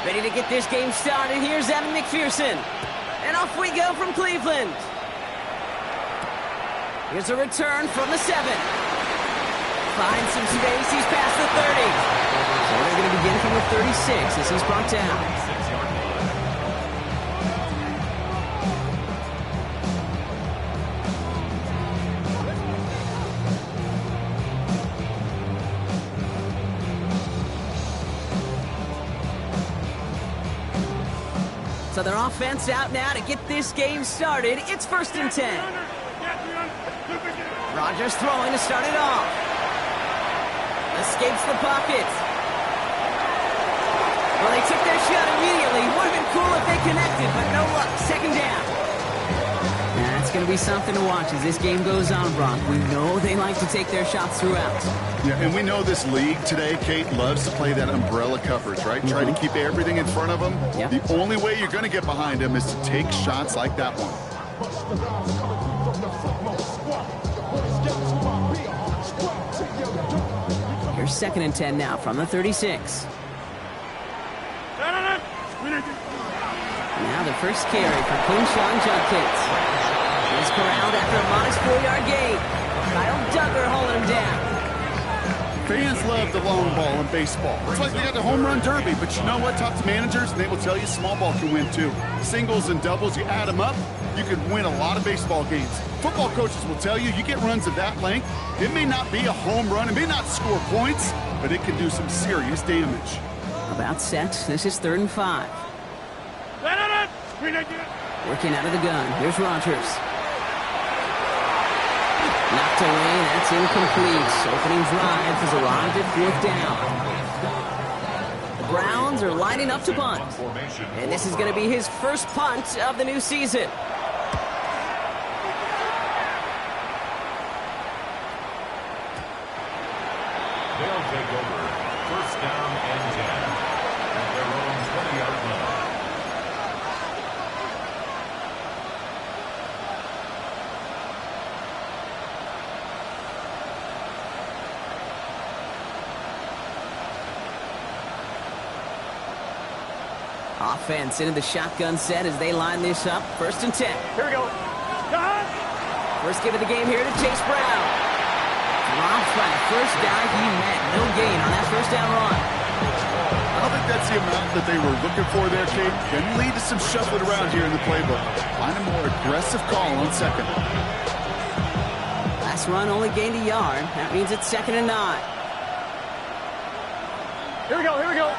Ready to get this game started. Here's Evan McPherson. And off we go from Cleveland. Here's a return from the 7. Finds some space. He's past the 30. So they're going to begin from the 36 as he's brought down. So their offense out now to get this game started. It's 1st and 10. Rodgers throwing to start it off. Escapes the pocket. Well, they took their shot immediately. Would have been cool if they connected, but no luck. 2nd down. That's going to be something to watch as this game goes on, Brock. We know they like to take their shots throughout. Yeah, and we know this league today, Kate, loves to play that umbrella coverage, right? Try to keep everything in front of them. Yep. The only way you're going to get behind them is to take shots like that one. Here's 2nd and 10 now from the 36. Now the first carry for Quinshon Judkins. He's corralled after a modest 4-yard gain. Kyle Duggar holding him down. Fans love the long ball in baseball. It's like they got the home run derby, but you know what? Talk to managers, and they will tell you small ball can win too. Singles and doubles, you add them up, you can win a lot of baseball games. Football coaches will tell you, you get runs of that length, it may not be a home run, it may not score points, but it can do some serious damage. About set. This is 3rd and 5. Working out of the gun. Here's Rodgers. Knocked away. That's incomplete. Opening drive has arrived at 4th down. The Browns are lining up to punt. And this is going to be his first punt of the new season. They'll take over 1st down and 10 at their own 20-yard line. Offense into the shotgun set as they line this up. 1st and 10. Here we go. First give of the game here to Chase Brown. Drops by the first guy he met. No gain on that 1st down run. I don't think that's the amount that they were looking for there, Kate. Can lead to some shuffling around here in the playbook. Find a more aggressive call on 2nd. Last run only gained a yard. That means it's 2nd and 9. Here we go. Here we go.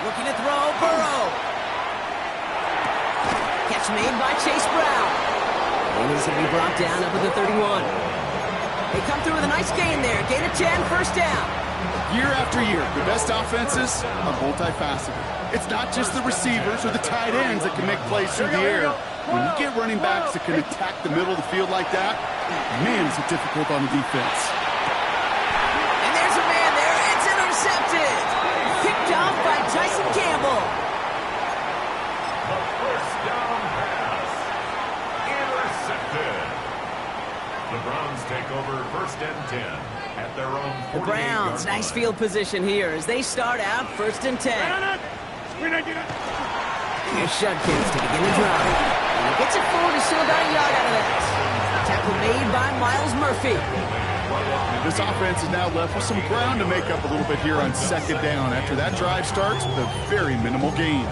Looking to throw, Burrow. Catch made by Chase Brown. And he's going to be brought down up at the 31. They come through with a nice gain there. Gain of 10, 1st down. Year after year, the best offenses are multifaceted. It's not just the receivers or the tight ends that can make plays through the air. When you get running backs that can attack the middle of the field like that, man, is it difficult on the defense. And there's a man there. It's intercepted. Picked off by Tyson Campbell. The 1st down pass. Intercepted. The Browns take over 1st and 10 at their own 48-yard line. The Browns, nice field position here as they start out 1st and 10. Here's Judkins to begin the drive. And he gets it forward to still about a yard out of that. Tackle made by Miles Murphy. This offense is now left with some ground to make up a little bit here on 2nd down after that drive starts with a very minimal gain.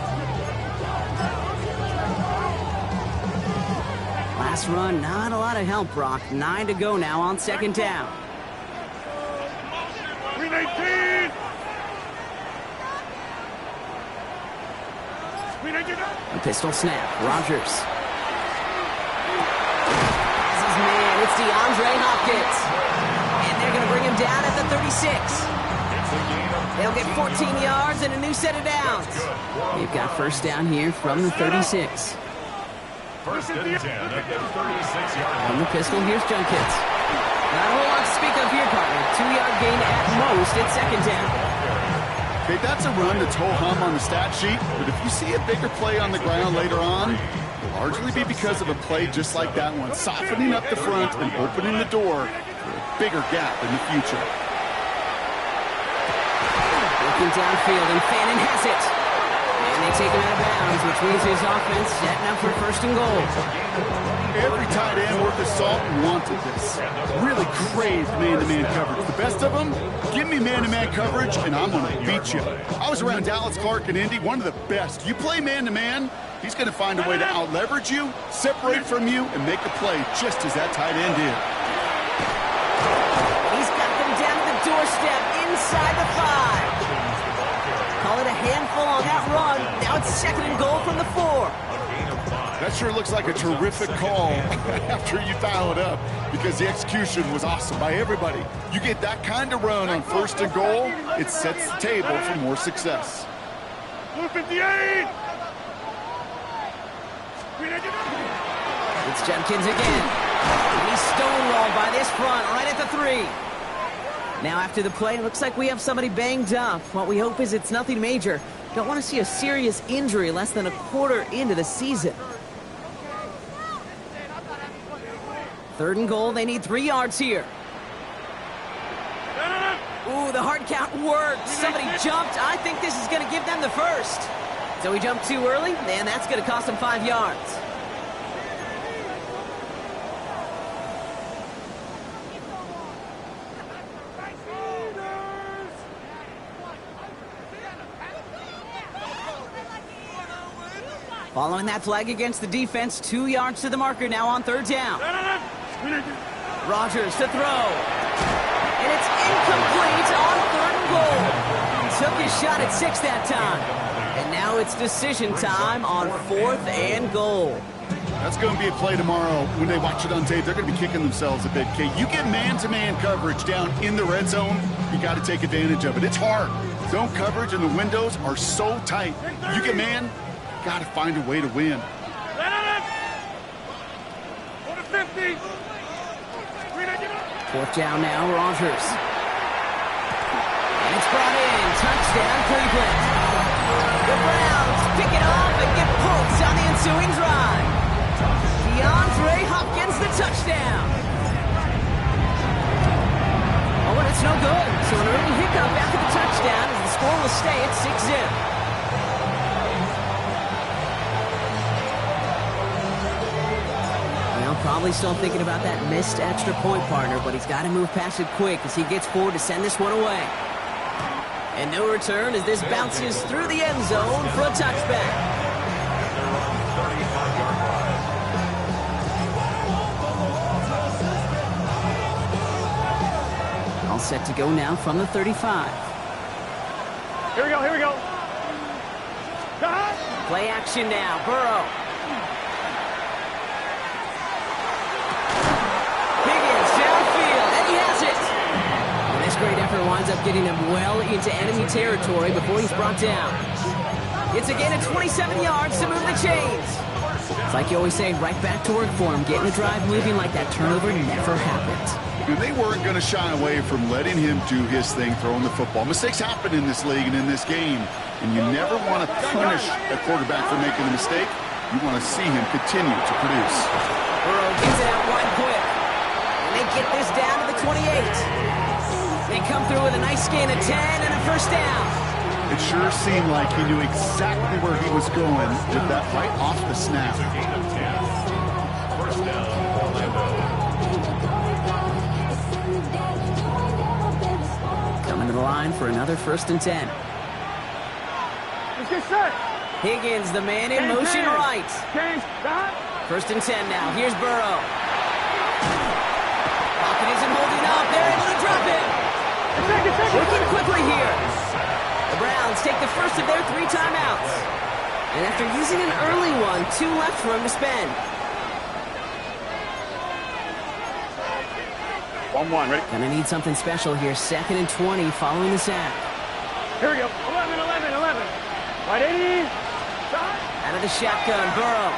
Last run, not a lot of help, Brock. 9 to go now on 2nd down. A pistol snap. Rodgers. This is man. It's DeAndre Hopkins. And they're going to bring him down at the 36. They'll get 14 yards and a new set of downs. They've got 1st down here from the 36. 1st and 10 at the 36-yard line. From the pistol, here's Judkins. Not a whole lot to speak of here, partner. 2-yard gain at most at 2nd down. Okay, that's a run that's ho-hum on the stat sheet, but if you see a bigger play on the ground later on, it'll largely be because of a play just like that one, softening up the front and opening the door for a bigger gap in the future. Looking downfield, and Fannin has it. And they take him out of bounds, which means his offense setting up for first and goal. Every tight end worth his salt wanted this. Really craved man-to-man coverage. The best of them, give me man-to-man coverage, and I'm going to beat you. I was around Dallas Clark and Indy, one of the best. You play man-to-man, he's going to find a way to out-leverage you, separate from you, and make a play just as that tight end did. He's got them down to the doorstep inside the 5. Call it a handful on that run. Now it's second and goal from the 4. That sure looks like a terrific call after you dial it up, because the execution was awesome by everybody. You get that kind of run on first and goal, it sets the table for more success. 58! It's Judkins again. He's stonewalled by this front right at the 3. Now after the play, it looks like we have somebody banged up. What we hope is it's nothing major. Don't want to see a serious injury less than a quarter into the season. Third and goal, they need 3 yards here. Ooh, the hard count worked. Somebody jumped. I think this is going to give them the first. So he jumped too early, and that's going to cost him 5 yards. Following that flag against the defense, 2 yards to the marker now on third down. Rodgers to throw. And it's incomplete on third and goal. Took his shot at 6 that time. And now it's decision time on 4th and goal. That's going to be a play tomorrow. When they watch it on tape, they're going to be kicking themselves a bit. Okay, you get man-to-man coverage down in the red zone, you got to take advantage of it. It's hard. Zone coverage and the windows are so tight. You get man, got to find a way to win. 4th down now, Rodgers. And it's brought in. Touchdown, Cleveland. The Browns pick it off and get points on the ensuing drive. DeAndre Hopkins, the touchdown. Oh, and it's no good. So an early hiccup after the touchdown as the score will stay at 6-zip. Probably still thinking about that missed extra point, partner, but he's got to move past it quick as he gets forward to send this one away. And no return as this bounces through the end zone for a touchback. All set to go now from the 35. Here we go, here we go. Play action now, Burrow. Great effort winds up getting him well into enemy territory before he's brought down. It's a gain of 27 yards to move the chains. It's like you always say, right back to work for him, getting the drive moving like that turnover never happened. And they weren't going to shy away from letting him do his thing, throwing the football. Mistakes happen in this league and in this game, and you never want to punish a quarterback for making a mistake. You want to see him continue to produce. Burrow gets it out wide quick, and they get this down to the 28. They come through with a nice gain of 10 and a first down. It sure seemed like he knew exactly where he was going with that right off the snap. First down, Orlando. Coming to the line for another 1st and 10. Let's get set. Higgins, the man in motion right. 1st and 10 now. Here's Burrow. Hopkins isn't holding up. They're able to drop it. Working quickly here. The Browns take the first of their 3 timeouts. And after using an early one, 2 left for him to spend. 1-1, ready? Gonna need something special here. 2nd and 20 following the sack. Here we go. 11. Right 80. Out of the shotgun, Burrow.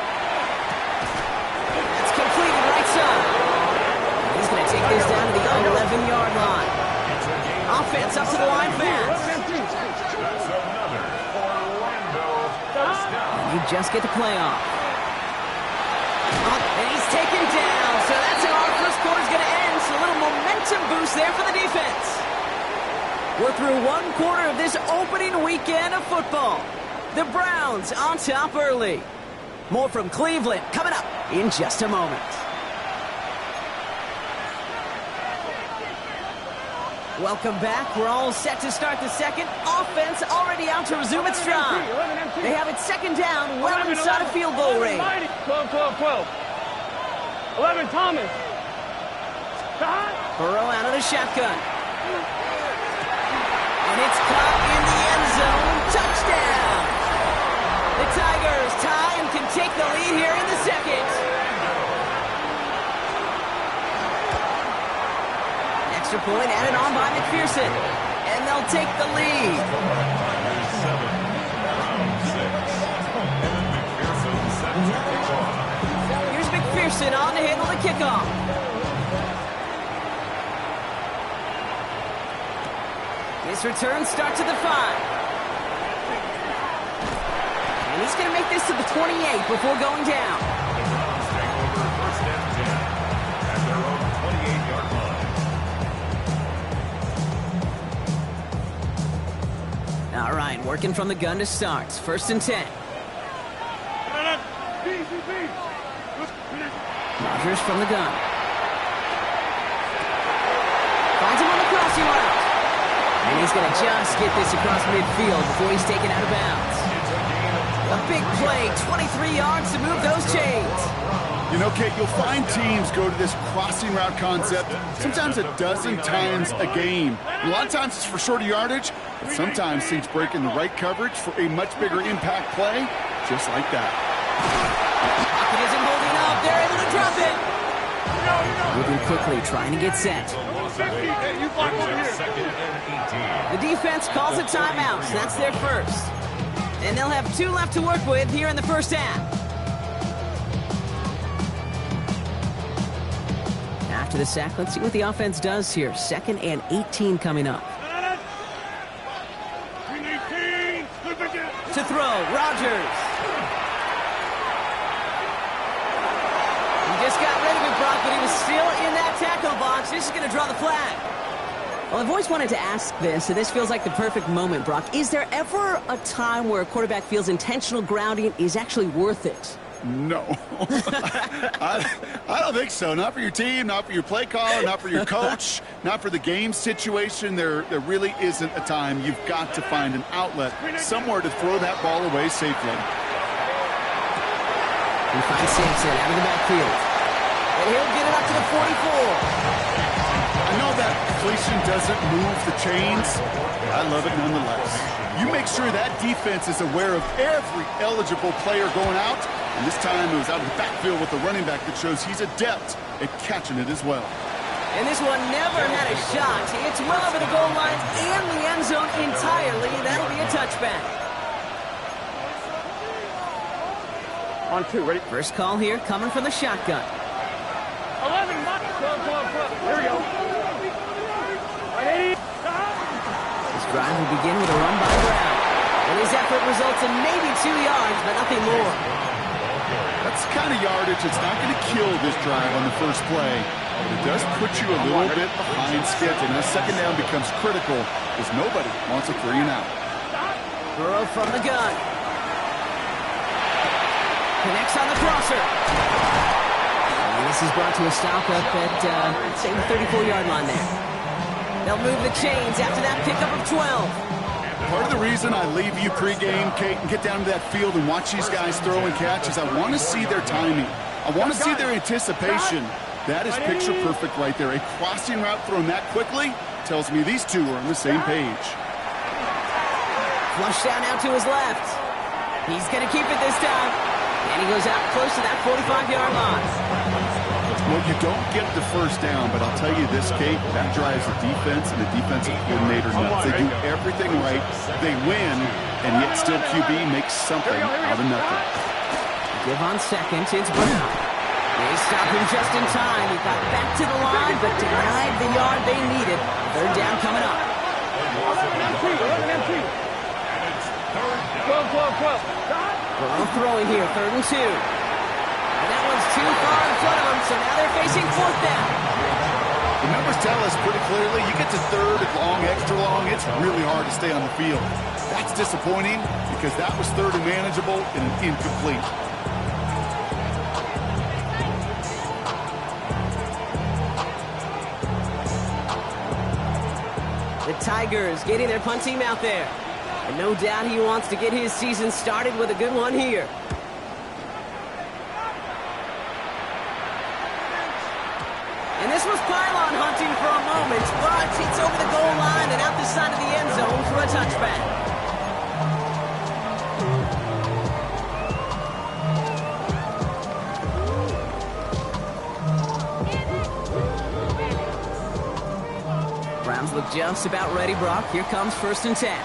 That's completed right side. He's gonna take this down to the 11-yard line. Offense up to the line fast. That's another Orlando first down. And you just get the play off. And he's taken down. So that's how our first quarter's going to end. So a little momentum boost there for the defense. We're through 1 quarter of this opening weekend of football. The Browns on top early. More from Cleveland coming up in just a moment. Welcome back. We're all set to start the second. Offense already out to resume its stride. They have it second down, well inside a field goal range. 12, 12, 12. 11, Thomas. Burrow out of the shotgun. And it's caught in the end zone. Touchdown! The Tigers tie and can take the lead here in the second. Extra point added on by McPherson. And they'll take the lead. Here's McPherson on to handle the kickoff. This return starts at the 5. And he's going to make this to the 28 before going down. First and 10 at their own 28-yard line. All right, working from the gun to start. First and 10. Rodgers from the gun. Finds him on the crossing route. And he's going to just get this across midfield before he's taken out of bounds. A big play, 23 yards to move those chains. You know, Kate, you'll find teams go to this crossing route concept sometimes a dozen times a game. A lot of times it's for shorter yardage, but sometimes teams break in the right coverage for a much bigger impact play, just like that. Pocket isn't holding up. They're able to drop it. Moving quickly, trying to get set. The defense calls a timeout, so that's their first. And they'll have 2 left to work with here in the first half. After the sack, let's see what the offense does here. 2nd and 18 coming up. To throw, Rodgers. He just got rid of it, Brock, but he was still in that tackle box. This is going to draw the flag. Well, I've always wanted to ask this, and this feels like the perfect moment, Brock. Is there ever a time where a quarterback feels intentional grounding is actually worth it? No. I don't think so. Not for your team, not for your play caller, not for your coach, not for the game situation. There really isn't a time. You've got to find an outlet, somewhere to throw that ball away safely. We find Sampson out of the backfield. And he'll get it up to the 44. I know that completion doesn't move the chains, but I love it nonetheless. You make sure that defense is aware of every eligible player going out, and this time it was out of the backfield with the running back that shows he's adept at catching it as well. And this one never had a shot. It's well over the goal line and the end zone entirely. That'll be a touchback. On 2, ready? First call here coming from the shotgun. 11, 12, 12, 12. Here we go. This drive will begin with a run by Brown. And his effort results in maybe 2 yards, but nothing more. That's the kind of yardage that's not going to kill this drive on the first play, but it does put you a little bit behind schedule. And that second down becomes critical because nobody wants a 3 and out. Burrow from the gun. Connects on the crosser. And this is brought to a stop up at, I'd say, the 34-yard line there. They'll move the chains after that pickup of 12. Part of the reason I leave you pregame, Kate, and get down to that field and watch these guys throw and catch is I want to see their timing. I want to see their anticipation. That is picture perfect right there. A crossing route thrown that quickly tells me these two are on the same page. Flush down out to his left. He's going to keep it this time. And he goes out close to that 45-yard line. Well, you don't get the first down, but I'll tell you this, Kate, that drives the defense and the defensive coordinator nuts. They do everything right, they win, and yet still QB makes something out of nothing. Give on second, it's Brown. They stop him just in time. He got back to the line, but denied the yard they needed. Third down coming up. 12. Burrow throwing here, 3rd and 2. And that one's too far in front of him, so now they're facing 4th down. The numbers tell us pretty clearly, you get to third and long, extra long, it's really hard to stay on the field. That's disappointing because that was third and manageable and an incomplete. The Tigers getting their punt team out there. And no doubt he wants to get his season started with a good one here. And this was pylon hunting for a moment, but it's over the goal line and out the side of the end zone for a touchback. Browns look just about ready, Brock. Here comes 1st and 10.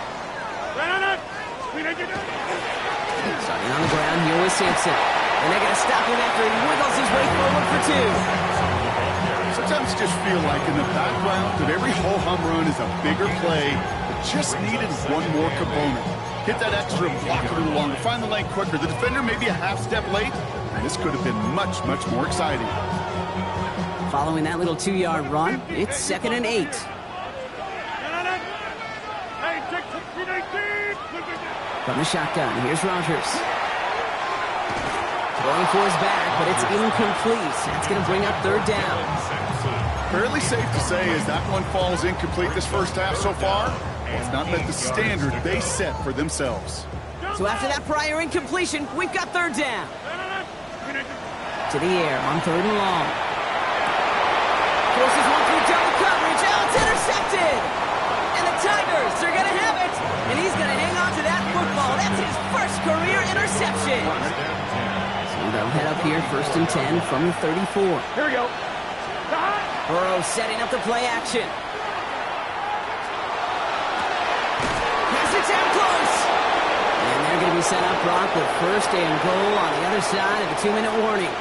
Starting on the ground, here with Simpson. And they're going to stop him after he wiggles his way forward for 2. Sometimes you just feel like in the background that every ho-hum run is a bigger play that just needed one more component. Hit that extra block a little longer, find the lane quicker. The defender may be a half step late, and this could have been much, much more exciting. Following that little 2-yard run, it's 2nd and 8. From the shotgun, here's Rogers. Going for his back, but it's incomplete. That's going to bring up 3rd down. Fairly safe to say as that one falls incomplete this first half so far, it's not met the standard they set for themselves. So after that prior incompletion, we've got 3rd down. To the air on 3rd and long. Forces one through double coverage. Oh, it's intercepted! And the Tigers are going to have it. And he's going to hang on to that football. That's his first career interception. So they'll head up here 1st and 10 from the 34. Here we go. Burrow setting up the play action. Pass it down close. And they're going to be set up, Brock, with 1st and goal on the other side of the 2-minute warning.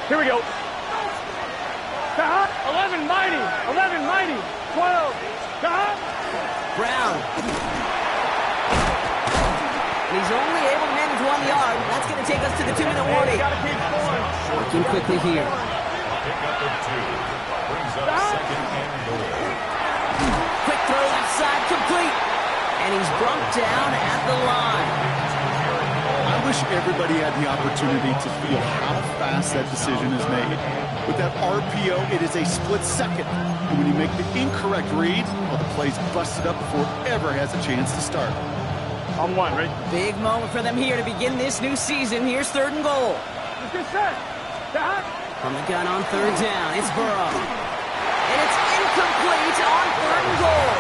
Here we go. 11 mighty. 11 mighty. 12. Brown. And he's only able to manage 1 yard. That's going to take us to the 2-minute warning. Working quickly here. Pick up at 2. Brings up 2nd and goal. Quick throw left side, complete. And he's brought down at the line. I wish everybody had the opportunity to feel how fast that decision is made. With that RPO, it is a split second. And when you make the incorrect read, well, the play's busted up before it ever has a chance to start. On 1, ready? Big moment for them here to begin this new season. Here's 3rd and goal. Let's get set. From the gun on 3rd down, it's Burrow. And it's incomplete on 3rd and goal.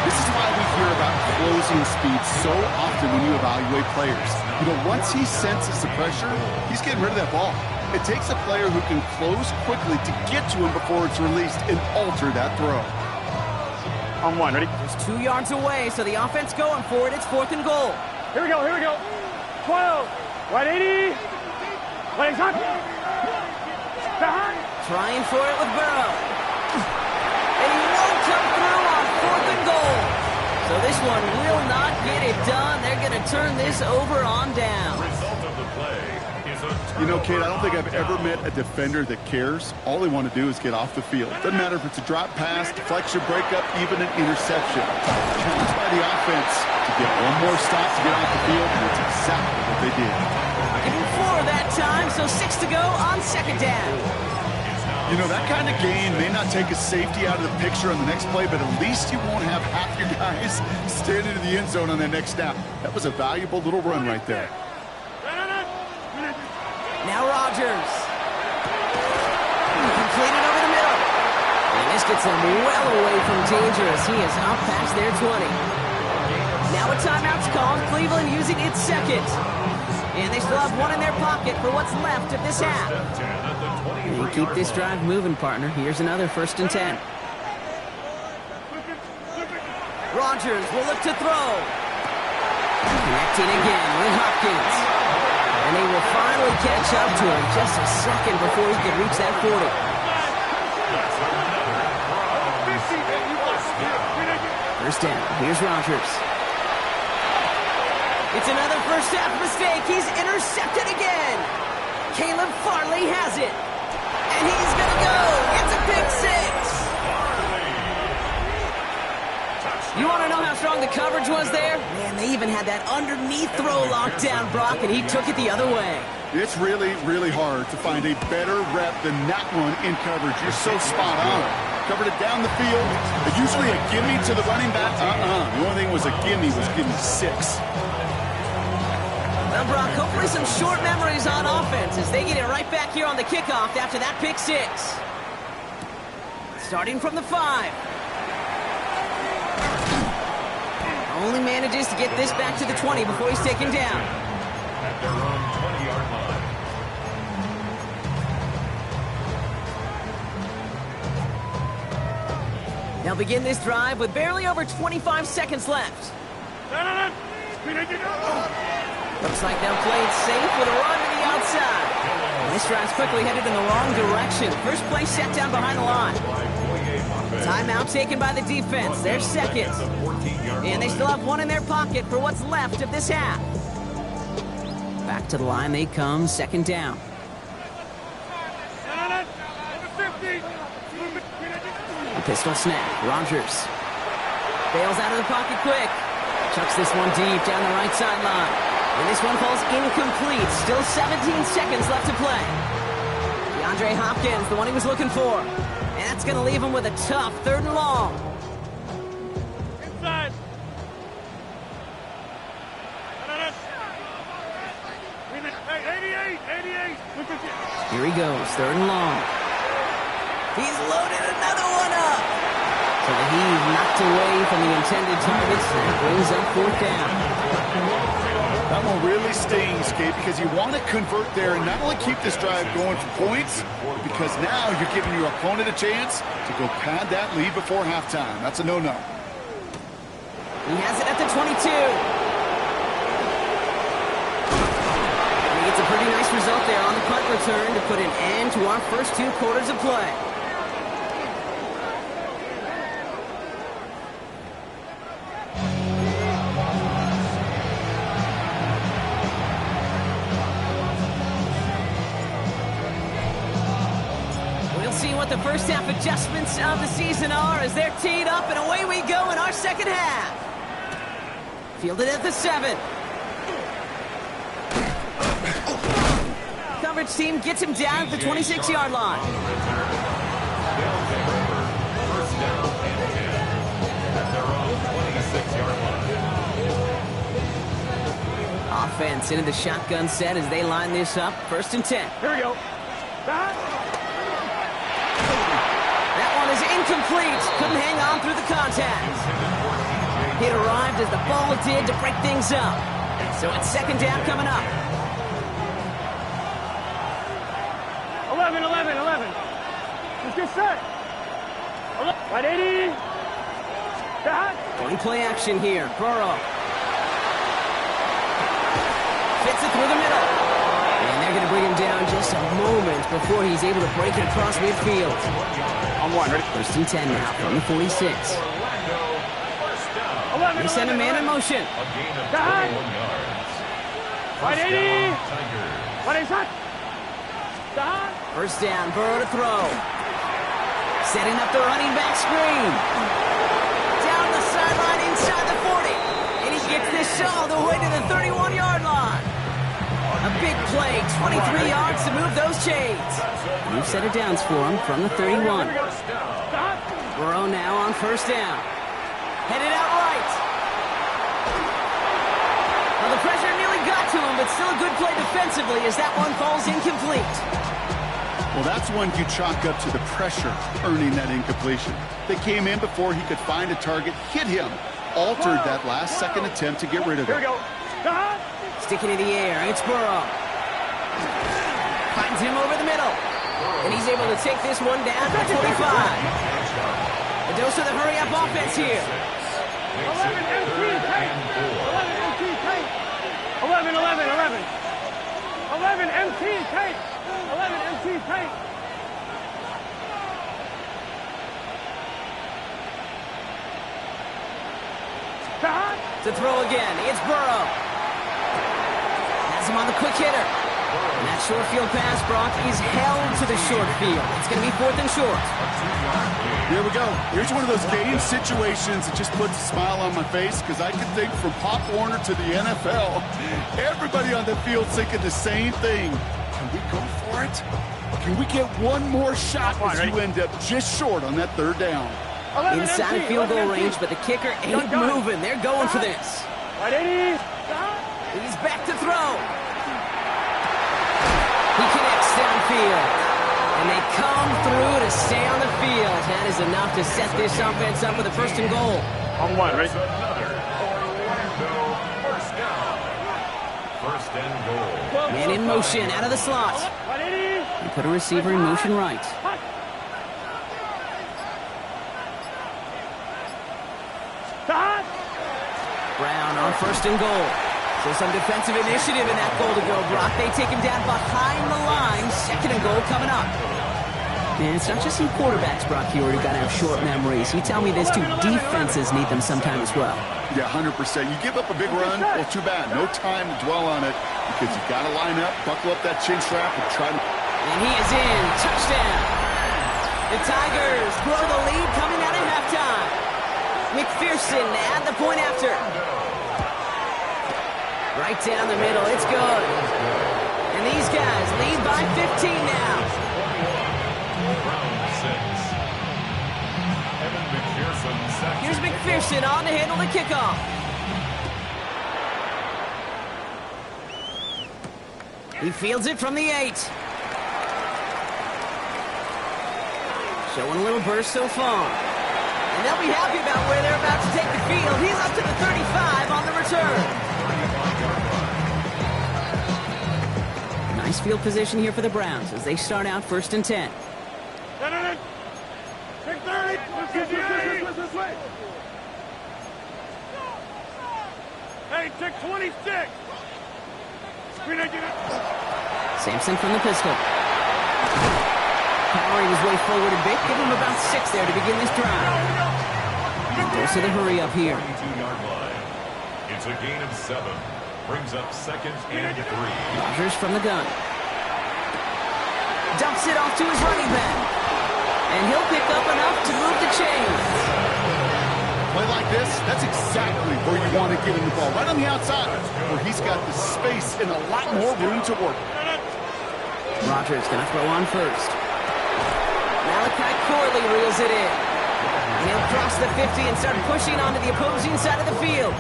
This is why we hear about closing speed so often when you evaluate players. You know, once he senses the pressure, he's getting rid of that ball. It takes a player who can close quickly to get to him before it's released and alter that throw. On 1, ready? Just 2 yards away, so the offense going for it. It's 4th and goal. Here we go, here we go. 12. Right 80. Legs up. Trying for it with Burrow. And he won't come through on 4th and goal. So this one will not get it done. They're going to turn this over on down. Result of the play is a You know, Kate, I don't think I've ever met a defender that cares. All they want to do is get off the field. Doesn't matter if it's a drop pass, deflection, breakup, even an interception. Challenged by the offense to get one more stop to get off the field, and that's exactly what they did. Give him 4 that time, so 6 to go on 2nd down. You know, that kind of gain may not take a safety out of the picture on the next play, but at least you won't have half your guys standing in the end zone on that next snap. That was a valuable little run right there. Now Rogers. Completed over the middle. And this gets him well away from danger as he is up past their 20. Now a timeout's called. Cleveland using its 2nd. And they still have 1 in their pocket for what's left of this half. And keep this drive moving, partner. Here's another 1st and 10. Rogers will look to throw. Connecting again with Hopkins. And they will finally catch up to him just a second before he can reach that 40. First down. Here's Rogers. It's another first half mistake. He's intercepted again. Caleb Farley has it. And he's going to go. It's a pick six. You want to know how strong the coverage was there? Man, they even had that underneath throw locked down, Brock, and he took it the other way. It's really, really hard to find a better rep than that one in coverage. You're so spot on. Covered it down the field. Usually a gimme to the running back. The only thing was a gimme was gimme six. Well, Brock, hopefully some short memories on offense as they get it right back here on the kickoff after that pick six. Starting from the 5. Only manages to get this back to the 20 before he's taken down. At their own 20-yard line. They'll begin this drive with barely over 25 seconds left. Looks like they'll play it safe with a run to the outside. And this drive's quickly headed in the wrong direction. First play set down behind the line. Timeout taken by the defense. Their second. And they still have one in their pocket for what's left of this half. Back to the line they come, second down. A pistol snap. Rodgers bails out of the pocket quick. Chucks this one deep down the right sideline. And this one falls incomplete. Still 17 seconds left to play. DeAndre Hopkins, the one he was looking for. And that's going to leave him with a tough 3rd and long. Inside. Hey, 88. Here he goes, 3rd and long. He's loaded another one up. So the heave knocked away from the intended targets. That brings up 4th down. That one really stings, Kate, because you want to convert there and not only keep this drive going for points, because now you're giving your opponent a chance to go pad that lead before halftime. That's a no-no. He has it at the 22. And he gets a pretty nice result there on the punt return to put an end to our first 2 quarters of play. The first half adjustments of the season are as they're teed up, and away we go in our second half. Fielded at the 7. Coverage team gets him down at the 26-yard line. They'll take over. First down and 10. At their own 26-yard line. Offense into the shotgun set as they line this up. 1st and 10. Here we go. Is incomplete. Couldn't hang on through the contact. It arrived as the ball did to break things up. So it's 2nd down coming up. 11. Let's get set. 180. Going play action here. Burrow. Fits it through the middle. And they're going to bring him down just a moment before he's able to break it across midfield. On 1, ready? 1st and 10 now from the 46. They send a man in motion. 180. 180. 1st down, Burrow to throw. Setting up the running back screen. Down the sideline inside the 40. And he gets this all the way to the 31-yard line. A big play, 23 yards to move those chains. New set of downs for him from the 31. Burrow now on 1st down. Headed out right. Well, the pressure nearly got to him, but still a good play defensively as that one falls incomplete. Well, that's one you chalk up to the pressure earning that incompletion. They came in before he could find a target, hit him, altered that last-second attempt to get rid of it. Here we go. Sticking in the air, it's Burrow. Finds him over the middle. And he's able to take this one down to 25. A dose of the hurry-up offense here. 11 MT tight. 11 MT tight. 11 MT tight. 11 MT tight. To throw again, it's Burrow. Has him on the quick hitter. And that short field pass, Brock, is held to the short field. It's going to be 4th and short. Here we go. Here's one of those game situations that just puts a smile on my face because I can think from Pop Warner to the NFL, everybody on the field thinking the same thing. Can we go for it? Can we get one more shot as you end up just short on that 3rd down? Inside of field goal range, but the kicker ain't moving. They're going for this. He's back to throw. He connects downfield. And they come through to stay on the field. That is enough to set this offense up with a 1st and goal. On one, right? First and goal. Man in motion, out of the slot. And put a receiver in motion right. Brown on 1st and goal. So some defensive initiative in that goal to go, Brock. They take him down behind the line. 2nd and goal coming up. And it's not just some quarterbacks, Brock, here who got to have short memories. You tell me this too, defenses need them sometime as well. Yeah, 100%. You give up a big run, well, too bad. No time to dwell on it because you got to line up, buckle up that chin strap, and try to... And he is in. Touchdown. The Tigers grow the lead coming out of halftime. McPherson at the point after. Right down the middle. It's good. And these guys lead by 15 now. Here's McPherson on to handle the kickoff. He fields it from the 8. Showing a little burst so far. And they'll be happy about where they're about to take the field. He's up to the 35 on the return. Nice field position here for the Browns as they start out 1st and 10. Hey, check 26. Sampson from the pistol. Powering his way forward a bit. Give him about 6 there to begin this drive. Goes to the hurry up here. 22-yard line. It's a gain of 7. Brings up 2nd and 3. Rodgers from the gun. Dumps it off to his running back. And he'll pick up enough to move the chains. Play like this, that's exactly where you want to get in the ball. Right on the outside, where he's got the space and a lot more room to work. Rodgers going to throw on first. Malachi Corley reels it in. And he'll cross the 50 and start pushing onto the opposing side of the field.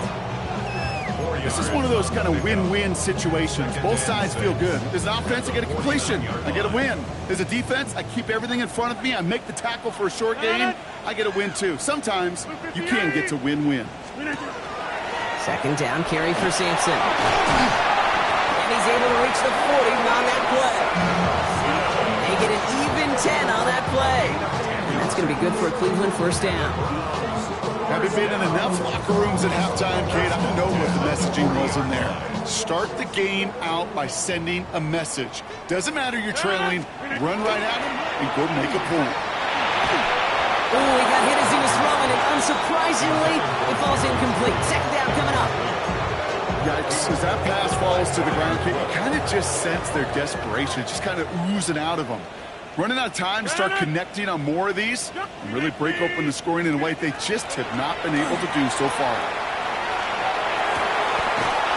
This is one of those kind of win-win situations. Both sides feel good. As an offense, I get a completion. I get a win. As a defense, I keep everything in front of me. I make the tackle for a short gain. I get a win, too. Sometimes you can get to win-win. 2nd down carry for Sampson. And he's able to reach the 40 on that play. They get an even 10 on that play. And that's going to be good for a Cleveland 1st down. Having been in enough locker rooms at halftime, Kate, I know what the messaging was in there. Start the game out by sending a message. Doesn't matter you're trailing, run right at him and go make a point. Oh, he got hit as he was throwing, and unsurprisingly, it falls incomplete. 2nd down coming up. Yikes, as that pass falls to the ground, Kate, you kind of just sense their desperation. It's just kind of oozing out of them. Running out of time to start connecting on more of these and really break open the scoring in a way they just have not been able to do so far.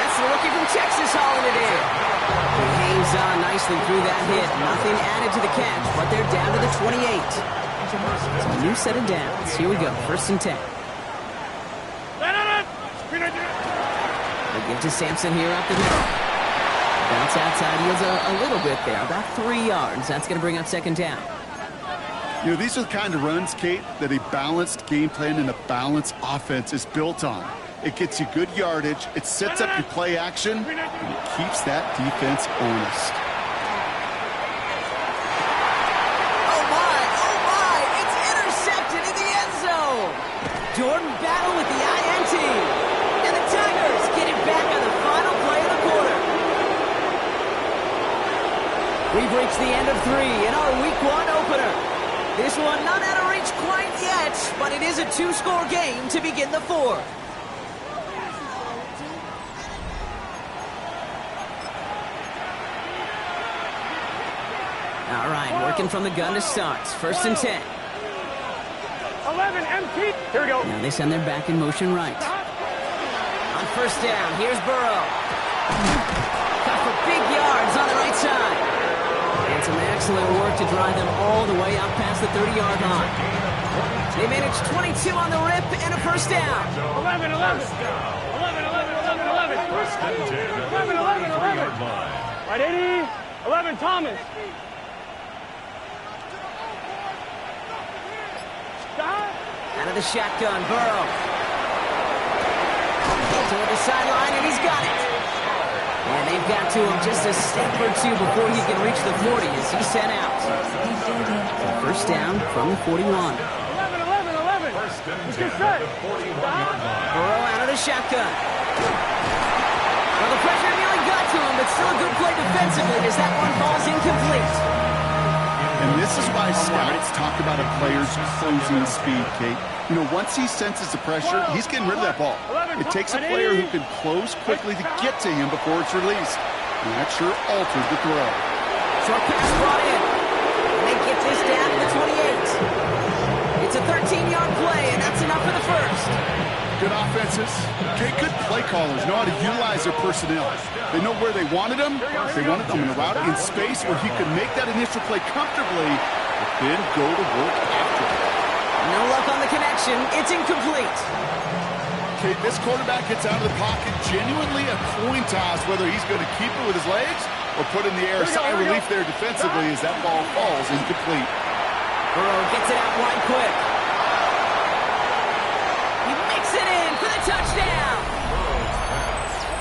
That's the rookie from Texas hauling it in. He hangs on nicely through that hit. Nothing added to the catch, but they're down to the 28. It's a new set of downs. Here we go, 1st and 10. They give to Sampson here up the middle. Bounce outside, yields a little bit there, about 3 yards. That's going to bring up 2nd down. You know, these are the kind of runs, Kate, that a balanced game plan and a balanced offense is built on. It gets you good yardage, it sets up your play action, and it keeps that defense honest. Oh my, it's intercepted in the end zone. Jordan Battle with the INT. And the Tigers get it back on the final play of the quarter. We've reached the end of 3 in our Week 1 opener. This one not out of reach quite yet, but it is a 2-score game to begin the 4th. All right, working from the gun to start. First and 10. 11, empty. Here we go. Now they send their back in motion right. On first down, here's Burrow. Cut for big yards on the right side. And some excellent work to drive them all the way out past the 30-yard line. They managed 22 on the rip and a first down. 11, 11. 11, 11, 11, 11. 11, 11, 11. Right, 80. 11, Thomas. Out of the shotgun, Burrow. Toward the sideline, and he's got it. And they've got to him just a step or two before he can reach the 40 as he's sent out. So first down from the 41. 11, 11, 11. Let's get set. Burrow out of the shotgun. Well, the pressure nearly got to him, but still a good play defensively as that one falls incomplete. And this is why scouts talk about a player's closing speed, Kate. You know, once he senses the pressure, he's getting rid of that ball. It takes a player who can close quickly to get to him before it's released. And that sure alters the throw. Short pass brought in. And they get this down to the 28. It's a 13-yard play, and that's enough for the first. Good offenses. Okay, good play callers know how to utilize their personnel. They know where they wanted them. They wanted them in a route in space where he could make that initial play comfortably, but then go to work after it. No luck on the connection. It's incomplete. Okay, this quarterback gets out of the pocket, genuinely a coin toss whether he's going to keep it with his legs or put in the air. Sigh of relief there defensively as that ball falls incomplete. Burrow gets it out wide quick. He makes it in for the touchdown.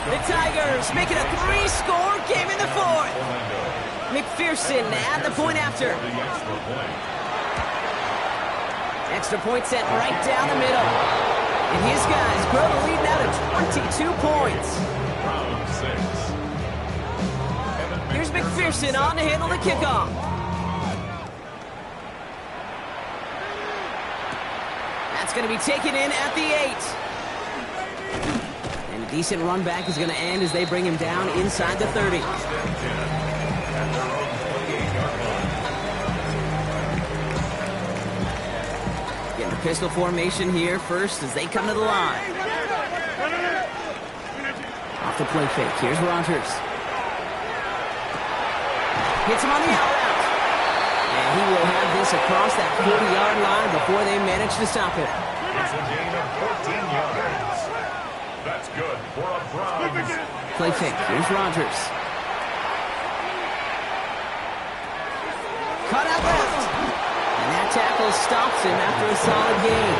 The Tigers make it a 3-score game in the fourth. McPherson at the point after. Extra point set right down the middle. And his guys grow the lead now to 22 points. Here's McPherson on to handle the kickoff. That's going to be taken in at the 8. And a decent run back is going to end as they bring him down inside the 30. Getting the pistol formation here first as they come to the line. Off the play fake. Here's Rodgers. Hits him on the out route. And he will have this across that 40-yard line before they manage to stop it. It's a gain of 14 yards. That's good for a Browns. Play fake. Here's Rodgers. Cut out left. And that tackle stops him after a solid gain.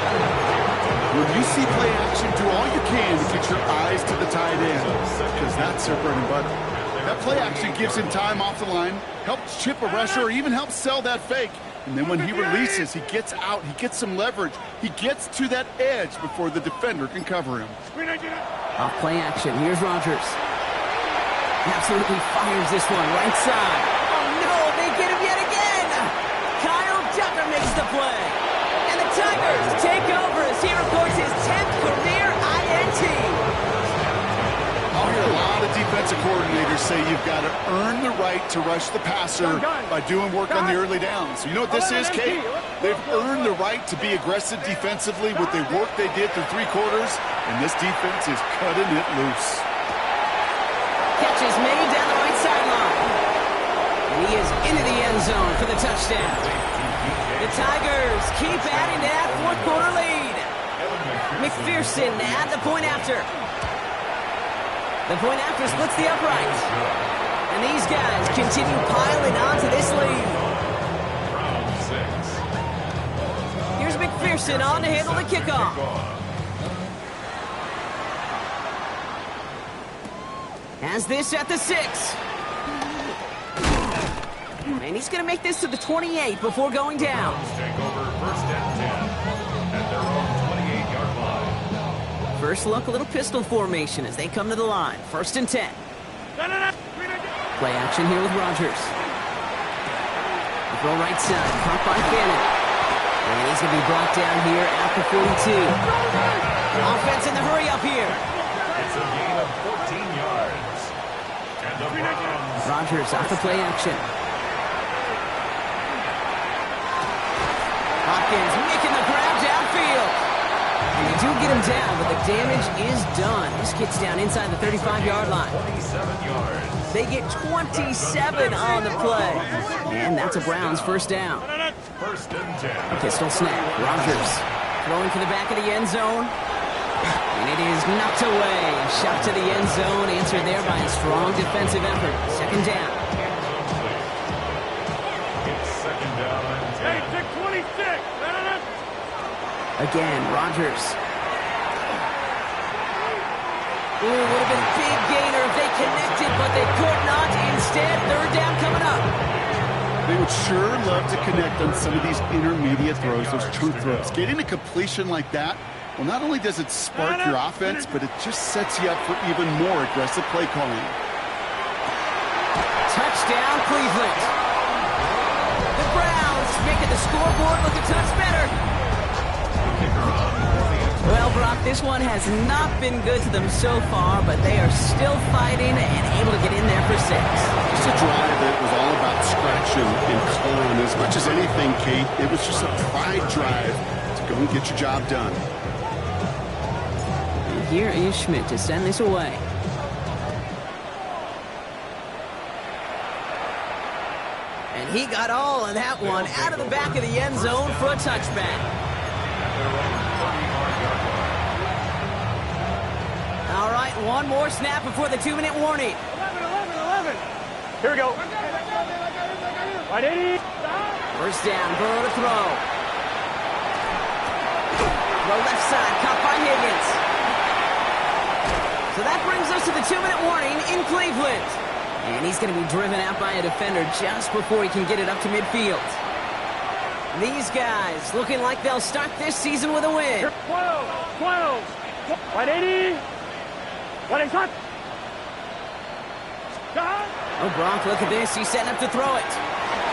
When you see play action, do all you can to get your eyes to the tight end, because that's their bread and butter. That play action gives him time off the line, helps chip a rusher, or even helps sell that fake. And then when he releases, he gets out, he gets some leverage. He gets to that edge before the defender can cover him. Off play action. Here's Rodgers. Absolutely fires this one right side. Oh no, they get him yet again. Kyle Tucker makes the play. And the Tigers take over as he records his 10th career INT. I'll hear a lot of defensive coordinators say you've got to earn the right to rush the passer by doing work on the early downs. You know what this is, Kate? They've earned the right to be aggressive defensively with the work they did through 3 quarters, and this defense is cutting it loose. Catch is made down the right sideline. And he is into the end zone for the touchdown. The Tigers keep adding to that fourth quarter lead. McPherson at the point after. The point after splits the upright. And these guys continue piling onto this lead. Here's McPherson on to handle the kickoff. Has this at the 6. And he's going to make this to the 28 before going down. Take over first and 10 at their own 28-yard line. First look, a little pistol formation as they come to the line. First and 10. Play action here with Rodgers. The throw right side, caught by Fannin. And he's going to be brought down here at the 42. Offense in the hurry up here. It's a gain of 14 yards. And the Browns. Rodgers off the play action. Hopkins making the grab downfield. And they do get him down, but the damage is done. This kid's down inside the 35-yard line. 27 yards. They get 27 on the play. And that's a Browns first down. First and 10. Pistol snap. Rodgers throwing for the back of the end zone. And it is knocked away. A shot to the end zone, answered there by a strong defensive effort. Second down. It's second down and 10. 26. Again, Rodgers. Ooh, would have been a big gainer if they connected, but they could not. Instead, third down coming up. They would sure love to connect on some of these intermediate throws, those chunk throws. Getting a completion like that, well, not only does it spark your offense, but it just sets you up for even more aggressive play calling. Touchdown, Cleveland. The Browns making the scoreboard look a touch better. Well, Brock, this one has not been good to them so far, but they are still fighting and able to get in there for 6. Just a drive that was all about scratching and clawing. As much as anything, Kate, it was just a pride drive to go and get your job done. And here is Schmidt to send this away. And he got all of that one out of the back of the end zone for a touchback. All right, one more snap before the 2-minute warning. 11. Here we go. Right, 80. First down, Burrow to throw. Throw left side, caught by Higgins. So that brings us to the 2-minute warning in Cleveland. And he's going to be driven out by a defender just before he can get it up to midfield. These guys looking like they'll start this season with a win. 12. Right, 80. What is that? Oh, Brock, look at this. He's setting up to throw it.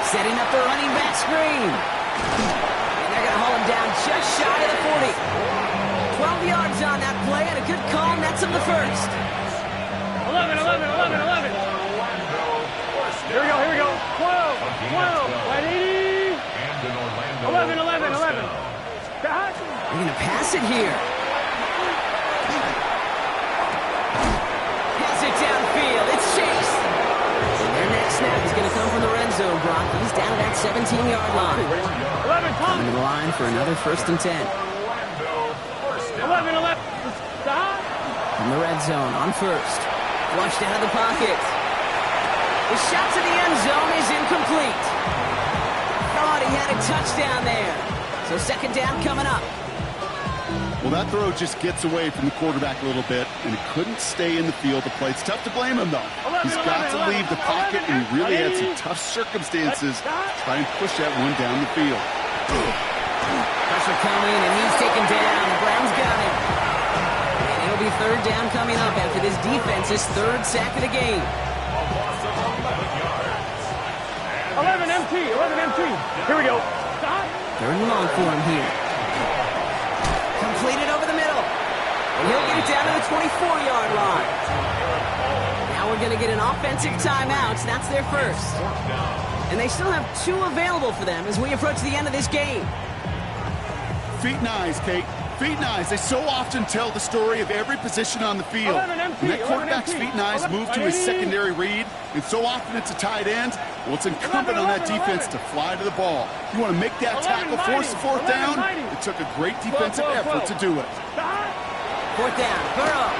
Setting up the running back screen. And they're going to haul him down just shy of the 40. 12 yards on that play, and a good call nets him the first. 11. Here we go. 12. Right, 80. 11. They're going to pass it here. Pass it downfield. It's Chase. And their next snap is going to come from the red zone, Brock. He's down at that 17-yard line. 11. Coming to the line for another first and 10. 11. From the red zone on first. Flushed out of the pocket. The shot to the end zone is incomplete. Thought he had a touchdown there. So second down coming up. Well, that throw just gets away from the quarterback a little bit, and it couldn't stay in the field of play. It's tough to blame him, though. He's got to leave the pocket, and he really had some tough circumstances to try and push that one down the field. Pressure coming, and he's taken down. The Browns got him. And it'll be third down coming up after this defense's third sack of the game. 11 MT. Here we go. Third and long for him here. Completed over the middle. And he'll get it down to the 24-yard line. Now we're going to get an offensive timeout. That's their first. And they still have 2 available for them as we approach the end of this game. Feet and eyes, Kate. Feet and eyes. They so often tell the story of every position on the field. When that quarterback's feet and eyes move to his secondary read, and so often it's a tight end, well, it's incumbent on that defense to fly to the ball. You want to make that tackle, force the fourth down? It took a great defensive effort to do it. Fourth down, Burrow.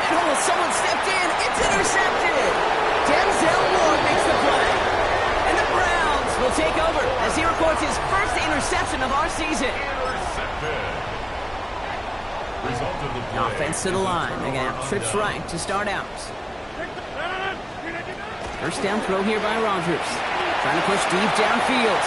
And oh, someone stepped in. It's intercepted. Denzel Ward makes the play. And the Browns will take over as he records his first interception of our season. Offense to the line. They're going to have trips right to start out. First down throw here by Rodgers. Trying to push deep downfield.